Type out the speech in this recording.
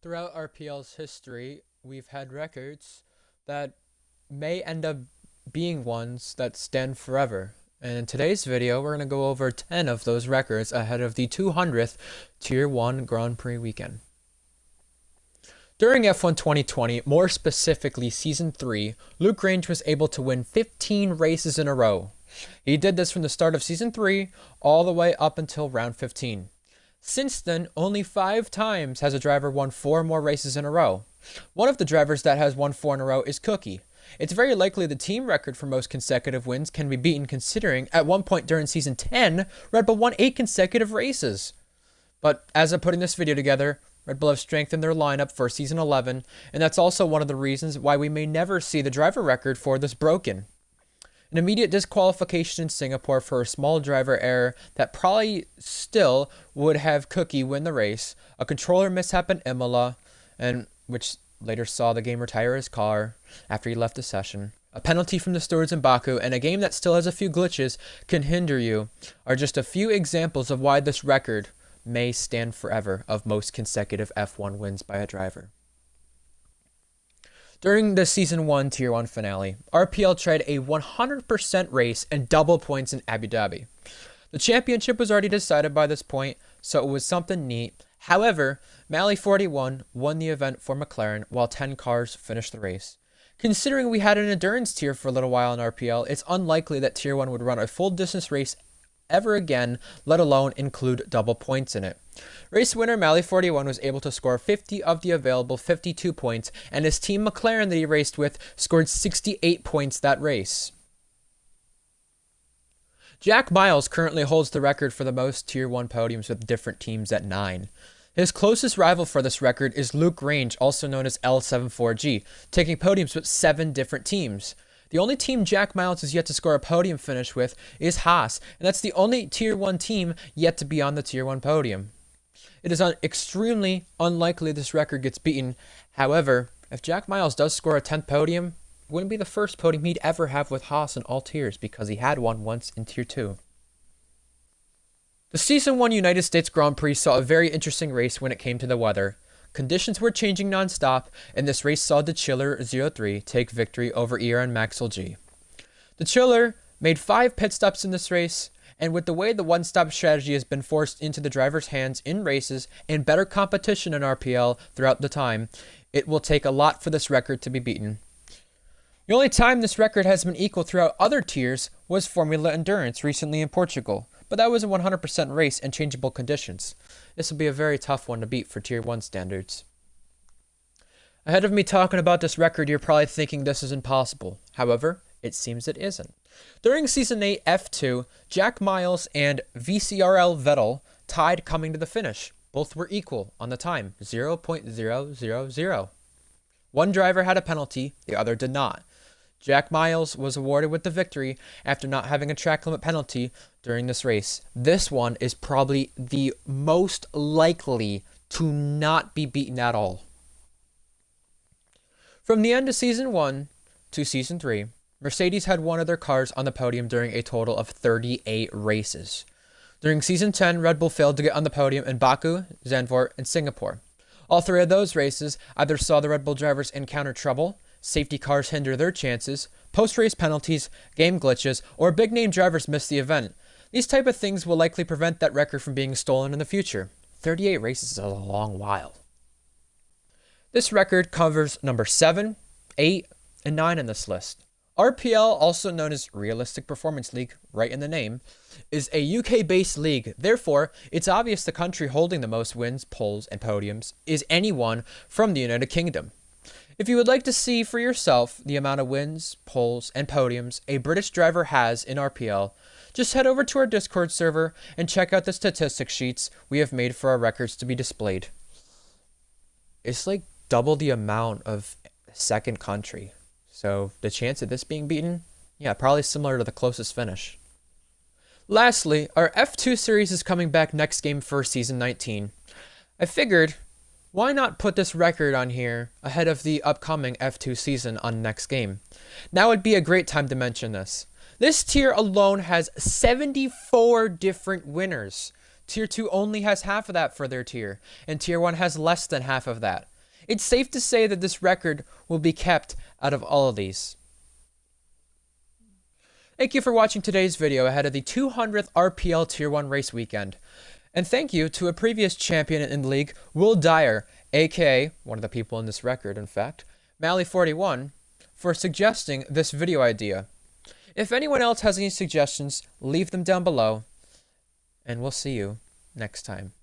Throughout RPL's history, we've had records that may end up being ones that stand forever. And in today's video, we're going to go over 10 of those records ahead of the 200th Tier 1 Grand Prix weekend. During F1 2020, more specifically Season 3, Luke Grange was able to win 15 races in a row. He did this from the start of Season 3 all the way up until round 15. Since then, only 5 times has a driver won 4 more races in a row. One of the drivers that has won 4 in a row is Cookie. It's very likely the team record for most consecutive wins can be beaten, considering at one point during Season 10, Red Bull won 8 consecutive races. But as I'm putting this video together, Red Bull have strengthened their lineup for Season 11, and that's also one of the reasons why we may never see the driver record for this broken. An immediate disqualification in Singapore for a small driver error that probably still would have Cookie win the race, a controller mishap in Imola, and which later saw the game retire his car after he left the session, a penalty from the stewards in Baku, and a game that still has a few glitches can hinder you, are just a few examples of why this record may stand forever of most consecutive F1 wins by a driver. During the Season 1 Tier 1 finale, RPL tried a 100% race and double points in Abu Dhabi. The championship was already decided by this point, so it was something neat. However, Mally 41 won the event for McLaren while 10 cars finished the race. Considering we had an endurance tier for a little while in RPL, it's unlikely that Tier 1 would run a full distance race ever again, let alone include double points in it. Race winner Mally 41 was able to score 50 of the available 52 points, and his team McLaren that he raced with scored 68 points that race. Jack Miles currently holds the record for the most Tier 1 podiums with different teams at 9. His closest rival for this record is Luke Grange, also known as L74G, taking podiums with 7 different teams. The only team Jack Miles has yet to score a podium finish with is Haas, and that's the only Tier 1 team yet to be on the Tier 1 podium. It is extremely unlikely this record gets beaten. However, if Jack Miles does score a 10th podium, it wouldn't be the first podium he'd ever have with Haas in all tiers, because he had one once in Tier 2. The Season 1 United States Grand Prix saw a very interesting race when it came to the weather. Conditions were changing non-stop, and this race saw the Chiller 03 take victory over Aaron Maxwell G. The Chiller made 5 pit stops in this race, and with the way the one-stop strategy has been forced into the driver's hands in races and better competition in RPL throughout the time, it will take a lot for this record to be beaten. The only time this record has been equal throughout other tiers was Formula Endurance recently in Portugal, but that was a 100% race and changeable conditions. This will be a very tough one to beat for Tier 1 standards. Ahead of me talking about this record, you're probably thinking this is impossible. However, it seems it isn't. During Season 8 F2, Jack Miles and VCRL Vettel tied coming to the finish. Both were equal on the time, 0.000. One driver had a penalty, the other did not. Jack Miles was awarded with the victory after not having a track limit penalty during this race. This one is probably the most likely to not be beaten at all. From the end of Season 1 to Season 3, Mercedes had one of their cars on the podium during a total of 38 races. During Season 10, Red Bull failed to get on the podium in Baku, Zandvoort, and Singapore. All 3 of those races either saw the Red Bull drivers encounter trouble, safety cars hinder their chances, post-race penalties, game glitches, or big-name drivers miss the event. These type of things will likely prevent that record from being stolen in the future. 38 races is a long while. This record covers number 7, 8, and 9 in this list. RPL, also known as Realistic Performance League, right in the name, is a UK-based league. Therefore, it's obvious the country holding the most wins, poles, and podiums is anyone from the United Kingdom. If you would like to see for yourself the amount of wins, poles, and podiums a British driver has in RPL, just head over to our Discord server and check out the statistics sheets we have made for our records to be displayed. It's like double the amount of second country. So the chance of this being beaten, yeah, probably similar to the closest finish. Lastly, our F2 series is coming back next game for Season 19. I figured, why not put this record on here ahead of the upcoming F2 season on next game? Now would be a great time to mention this. This tier alone has 74 different winners. Tier 2 only has half of that for their tier, and Tier 1 has less than half of that. It's safe to say that this record will be kept out of all of these. Thank you for watching today's video ahead of the 200th RPL Tier 1 race weekend. And thank you to a previous champion in the league, Will Dyer, aka one of the people in this record, in fact, Mally41, for suggesting this video idea. If anyone else has any suggestions, leave them down below, and we'll see you next time.